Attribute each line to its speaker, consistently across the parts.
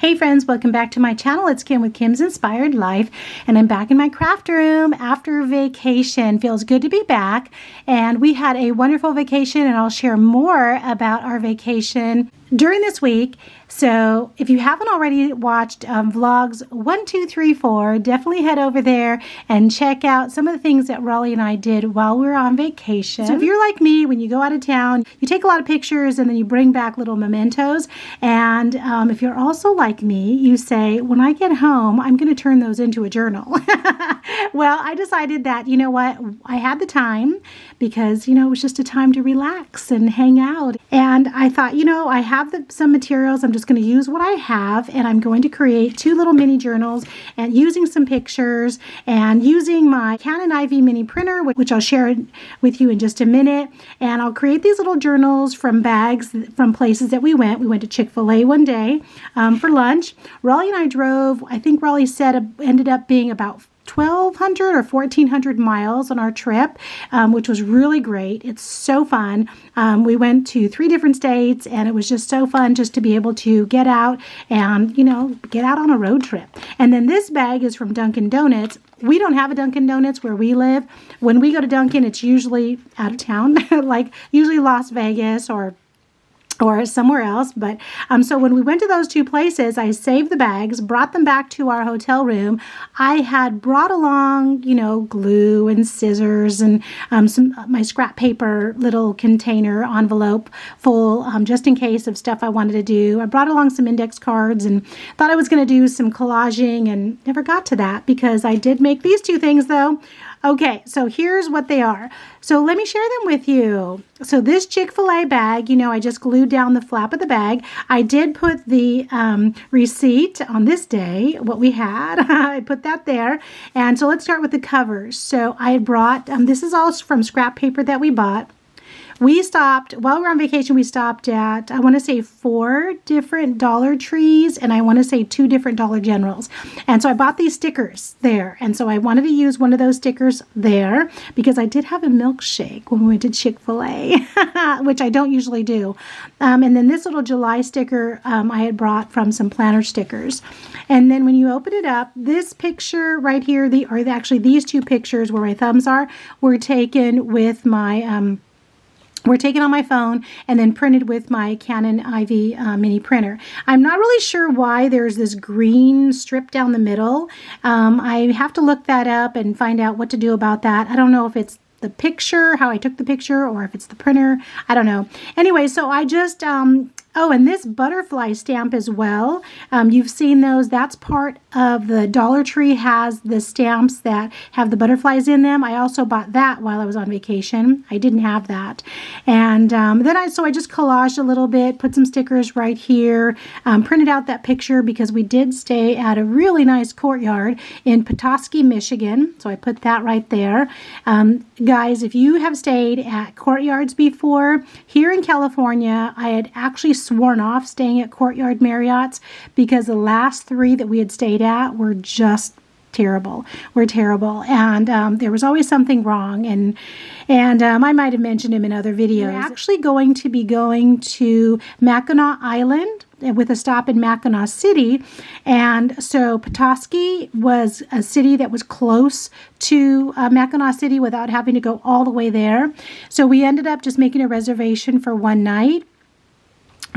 Speaker 1: Hey friends, welcome back to my channel. It's Kim with Kim's Inspired Life, and I'm back in my craft room after vacation. Feels good to be back, and we had a wonderful vacation, and I'll share more about our vacation during this week. So if you haven't already watched vlogs 1, 2, 3, 4, definitely head over there and check out some of the things that Raleigh and I did while we were on vacation. So if you're like me, when you go out of town, you take a lot of pictures and then you bring back little mementos. And if you're also like me, you say, when I get home, I'm going to turn those into a journal. Well, I decided that, you know what, I had the time because, it was just a time to relax and hang out. And I thought, I have some materials. I'm just going to use what I have, and I'm going to create 2 little mini journals and using some pictures and using my Canon IV mini printer, which I'll share with you in just a minute. And I'll create these little journals from bags from places that we went. We went to Chick-fil-A one day for lunch. Raleigh and I drove, I think Raleigh said ended up being about 1,200 or 1,400 miles on our trip, which was really great. It's so fun. We went to 3 different states, and it was just so fun just to be able to get out and, get out on a road trip. And then this bag is from Dunkin' Donuts. We don't have a Dunkin' Donuts where we live. When we go to Dunkin', it's usually out of town, like usually Las Vegas or somewhere else. But so when we went to those 2 places, I saved the bags, brought them back to our hotel room. I had brought along, glue and scissors and my scrap paper little container envelope full, just in case of stuff I wanted to do. I brought along some index cards and thought I was going to do some collaging, and never got to that because I did make these 2 things though. Okay, so here's what they are. So let me share them with you. So this Chick-fil-A bag, I just glued down the flap of the bag. I did put the receipt on this day, what we had. I put that there. And so let's start with the covers. So I brought, this is all from scrap paper that we bought. We stopped, while we were on vacation, we stopped at, I want to say 4 different Dollar Trees, and I want to say 2 different Dollar Generals. And so I bought these stickers there. And so I wanted to use one of those stickers there because I did have a milkshake when we went to Chick-fil-A, which I don't usually do. And then this little July sticker I had brought from some planner stickers. And then when you open it up, this picture right here, actually these 2 pictures where my thumbs are, were taken with my were taken on my phone and then printed with my Canon IV mini printer. I'm not really sure why there's this green strip down the middle. I have to look that up and find out what to do about that. I don't know if it's the picture, how I took the picture, or if it's the printer. I don't know. Anyway, so I just, oh, and this butterfly stamp as well. You've seen those. That's part of the Dollar Tree, has the stamps that have the butterflies in them. I also bought that while I was on vacation. I didn't have that. And then I just collaged a little bit, put some stickers right here, printed out that picture because we did stay at a really nice courtyard in Petoskey, Michigan. So I put that right there. Guys, if you have stayed at courtyards before, here in California, I had actually sworn off staying at Courtyard Marriotts because the last 3 that we had stayed at were just terrible. Were terrible, and there was always something wrong. And I might have mentioned him in other videos. We're actually going to be going to Mackinac Island with a stop in Mackinac City. And so Petoskey was a city that was close to Mackinac City without having to go all the way there. So we ended up just making a reservation for one night.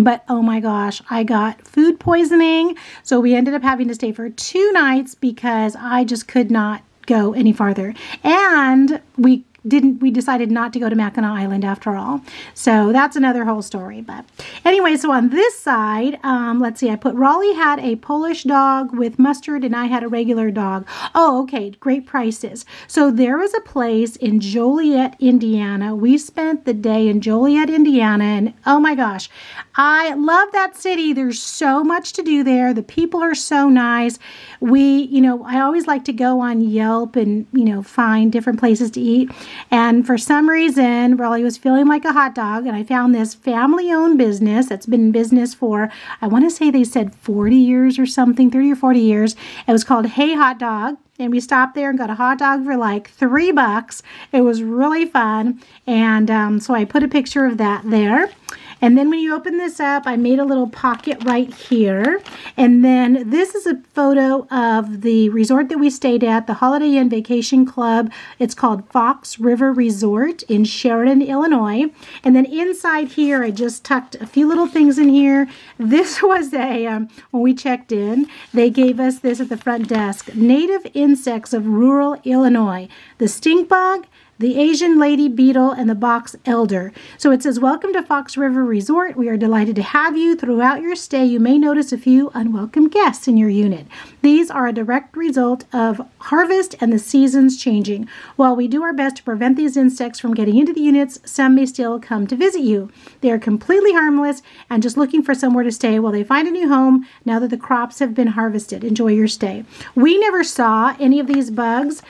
Speaker 1: But oh my gosh, I got food poisoning. So we ended up having to stay for 2 nights because I just could not go any farther. And we decided not to go to Mackinac Island after all. So that's another whole story. But anyway, so on this side, let's see, Raleigh had a Polish dog with mustard and I had a regular dog. Oh, okay, great prices. So there was a place in Joliet, Indiana. We spent the day in Joliet, Indiana, and oh my gosh, I love that city. There's so much to do there. The people are so nice. I always like to go on Yelp and, find different places to eat. And for some reason, Raleigh was feeling like a hot dog, and I found this family-owned business that's been in business for, I want to say they said 40 years or something, 30 or 40 years. It was called Hey Hot Dog. And we stopped there and got a hot dog for like $3. It was really fun. And so I put a picture of that there. And then when you open this up, I made a little pocket right here. And then this is a photo of the resort that we stayed at, the Holiday Inn Vacation Club. It's called Fox River Resort in Sheridan, Illinois. And then inside here, I just tucked a few little things in here. This was when we checked in, they gave us this at the front desk. Native insects of rural Illinois. The stink bug, the Asian lady beetle, and the box elder. So it says, welcome to Fox River Resort. We are delighted to have you. Throughout your stay, you may notice a few unwelcome guests in your unit. These are a direct result of harvest and the seasons changing. While we do our best to prevent these insects from getting into the units, some may still come to visit you. They are completely harmless and just looking for somewhere to stay while they find a new home now that the crops have been harvested. Enjoy your stay. We never saw any of these bugs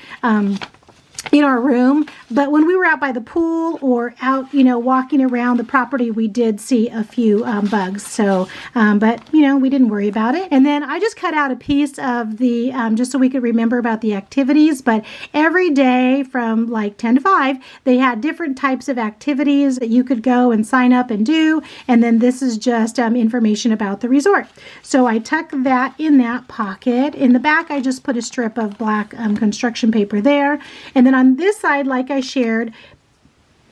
Speaker 1: in our room, but when we were out by the pool or out, walking around the property, we did see a few bugs. So, but we didn't worry about it. And then I just cut out a piece of the, just so we could remember about the activities. But every day from like 10 to 5, they had different types of activities that you could go and sign up and do. And then this is just information about the resort. So I tuck that in that pocket. In the back, I just put a strip of black construction paper there. And then on this side, like I shared,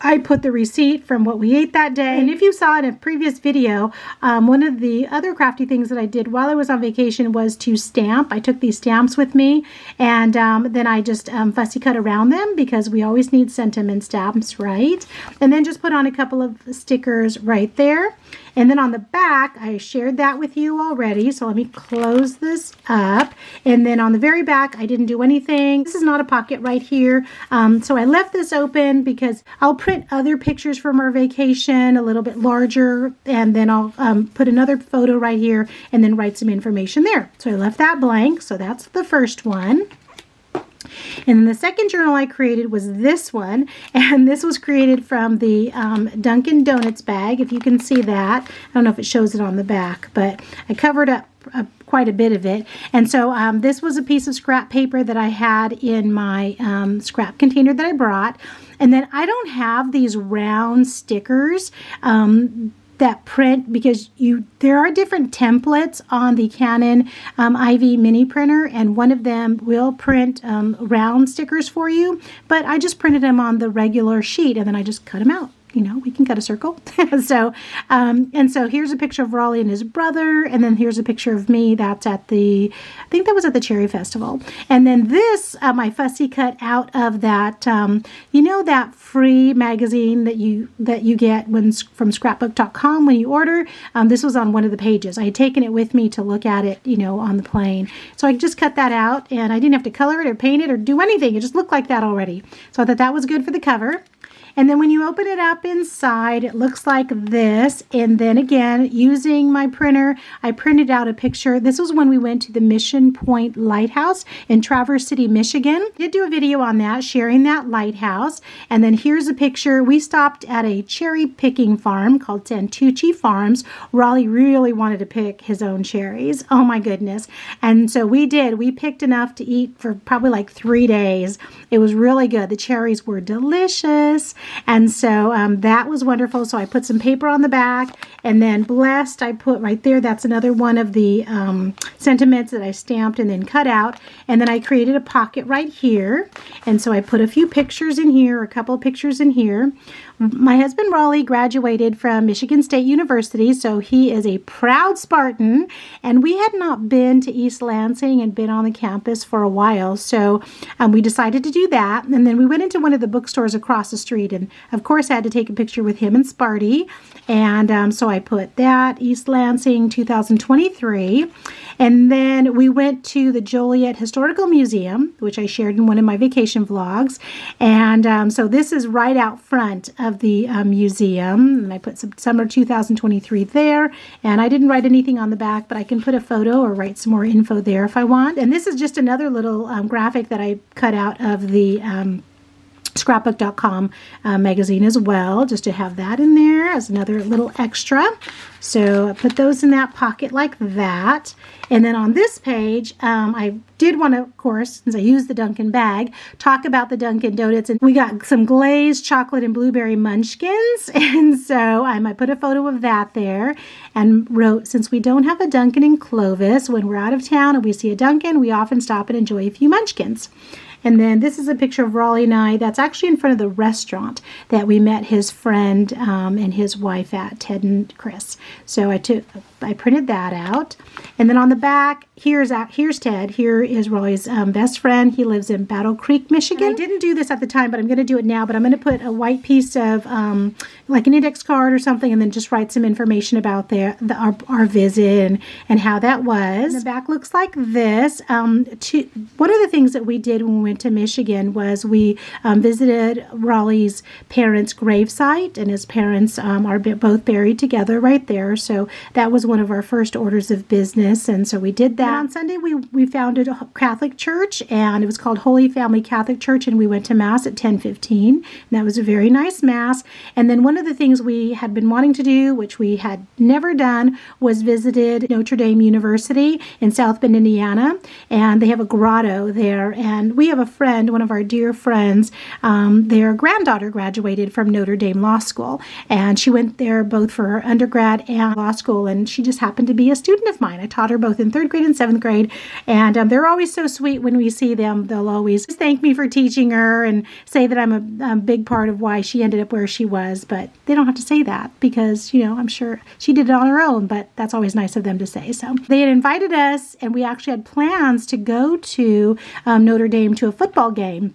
Speaker 1: I put the receipt from what we ate that day. And if you saw in a previous video, one of the other crafty things that I did while I was on vacation was to stamp. I took these stamps with me, and then I just fussy cut around them because we always need sentiment stamps, right? And then just put on a couple of stickers right there. And then on the back, I shared that with you already. So let me close this up. And then on the very back, I didn't do anything. This is not a pocket right here. So I left this open because I'll print other pictures from our vacation a little bit larger. And then I'll put another photo right here and then write some information there. So I left that blank. So that's the first one. And then the second journal I created was this one, and this was created from the Dunkin' Donuts bag, if you can see that. I don't know if it shows it on the back, but I covered up quite a bit of it. And so this was a piece of scrap paper that I had in my scrap container that I brought. And then I don't have these round stickers that print because there are different templates on the Canon IV mini printer, and one of them will print round stickers for you, but I just printed them on the regular sheet and then I just cut them out. We can cut a circle. So here's a picture of Raleigh and his brother, and then here's a picture of me. That's at I think that was at the Cherry Festival. And then this, I fussy cut out of that, that free magazine that you get from scrapbook.com when you order. This was on one of the pages. I had taken it with me to look at it, on the plane. So I just cut that out, and I didn't have to color it or paint it or do anything. It just looked like that already. So I thought that was good for the cover. And then when you open it up inside, it looks like this. And then again, using my printer, I printed out a picture. This was when we went to the Mission Point Lighthouse in Traverse City, Michigan. I did do a video on that, sharing that lighthouse. And then here's a picture. We stopped at a cherry picking farm called Santucci Farms. Raleigh really wanted to pick his own cherries. Oh my goodness. And so we did. We picked enough to eat for probably like 3 days. It was really good. The cherries were delicious. And so that was wonderful. So I put some paper on the back, and then blessed I put right there. That's another one of the sentiments that I stamped and then cut out. And then I created a pocket right here. And so I put a few pictures in here, a couple of pictures in here. My husband Raleigh graduated from Michigan State University, so he is a proud Spartan, and we had not been to East Lansing and been on the campus for a while, so we decided to do that. And then we went into one of the bookstores across the street, and of course I had to take a picture with him and Sparty, and so I put that, East Lansing 2023. And then we went to the Joliet Historical Museum, which I shared in one of my vacation vlogs. And so this is right out front of the museum. And I put some summer 2023 there. And I didn't write anything on the back, but I can put a photo or write some more info there if I want. And this is just another little graphic that I cut out of the scrapbook.com magazine as well, just to have that in there as another little extra. So I put those in that pocket like that. And then on this page, I did want to, of course, since I used the Dunkin' bag, talk about the Dunkin' Donuts. And we got some glazed chocolate and blueberry munchkins. And so I put a photo of that there and wrote, since we don't have a Dunkin' in Clovis, when we're out of town and we see a Dunkin', we often stop and enjoy a few munchkins. And then this is a picture of Raleigh and I. That's actually in front of the restaurant that we met his friend and his wife at, Ted and Chris. So I printed that out. And then on the back, here's Ted. Here is Raleigh's best friend. He lives in Battle Creek, Michigan. And I didn't do this at the time, but I'm going to do it now. But I'm going to put a white piece of like an index card or something, and then just write some information about our visit and how that was. And the back looks like this. One of the things that we did when we went to Michigan was we visited Raleigh's parents' gravesite, and his parents are both buried together right there. So that was one of our first orders of business, and so we did that. And on Sunday, we founded a Catholic church, and it was called Holy Family Catholic Church, and we went to Mass at 10:15, and that was a very nice Mass. And then one of the things we had been wanting to do, which we had never done, was visited Notre Dame University in South Bend, Indiana, and they have a grotto there, and we have a friend, one of our dear friends, their granddaughter graduated from Notre Dame Law School, and she went there both for her undergrad and law school, and she just happened to be a student of mine. I taught her both in 3rd grade and 7th grade, and they're always so sweet when we see them. They'll always thank me for teaching her and say that I'm a big part of why she ended up where she was, but they don't have to say that because, I'm sure she did it on her own, but that's always nice of them to say. So they had invited us, and we actually had plans to go to Notre Dame to a football game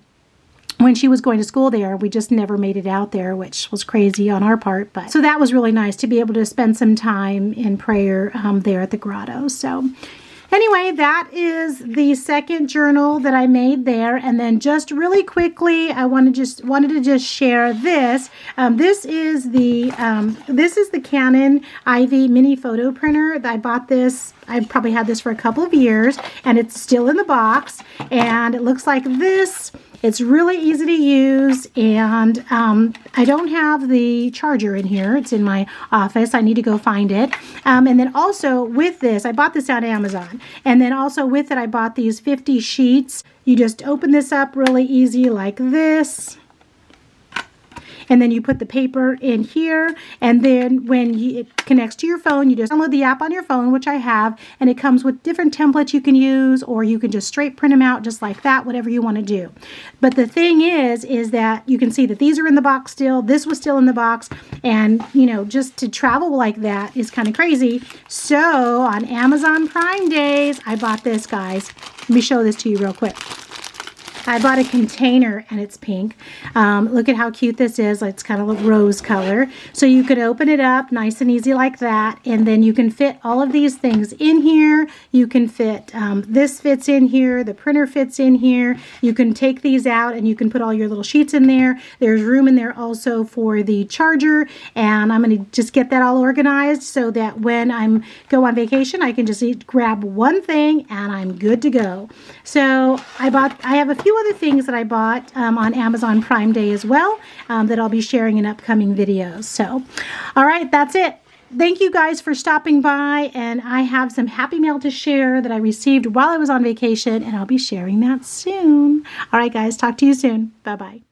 Speaker 1: when she was going to school there. We just never made it out there, which was crazy on our part. But so that was really nice to be able to spend some time in prayer there at the grotto. So anyway, that is the second journal that I made there. And then just really quickly, I wanted to just share this. This is the Canon IV mini photo printer. I bought this. I probably had this for a couple of years, and it's still in the box. And it looks like this. It's really easy to use, and I don't have the charger in here. It's in my office. I need to go find it. And then also with this, I bought this on Amazon. And then also with it, I bought these 50 sheets. You just open this up really easy like this. And then you put the paper in here, and then when it connects to your phone, you just download the app on your phone, which I have, and it comes with different templates you can use, or you can just straight print them out just like that, whatever you want to do. But the thing is that you can see that these are in the box still. This was still in the box, and just to travel like that is kind of crazy. So on Amazon Prime Days, I bought this, guys. Let me show this to you real quick. I bought a container, and it's pink. Look at how cute this is. It's kind of a rose color. So you could open it up nice and easy like that, and then you can fit all of these things in here. You can fit, this fits in here, the printer fits in here. You can take these out, and you can put all your little sheets in there. There's room in there also for the charger, and I'm going to just get that all organized so that when I go on vacation, I can just grab one thing, and I'm good to go. So I have a few other things that I bought on Amazon Prime Day as well that I'll be sharing in upcoming videos. So, all right, that's it. Thank you guys for stopping by, and I have some happy mail to share that I received while I was on vacation, and I'll be sharing that soon. All right, guys, talk to you soon. Bye-bye.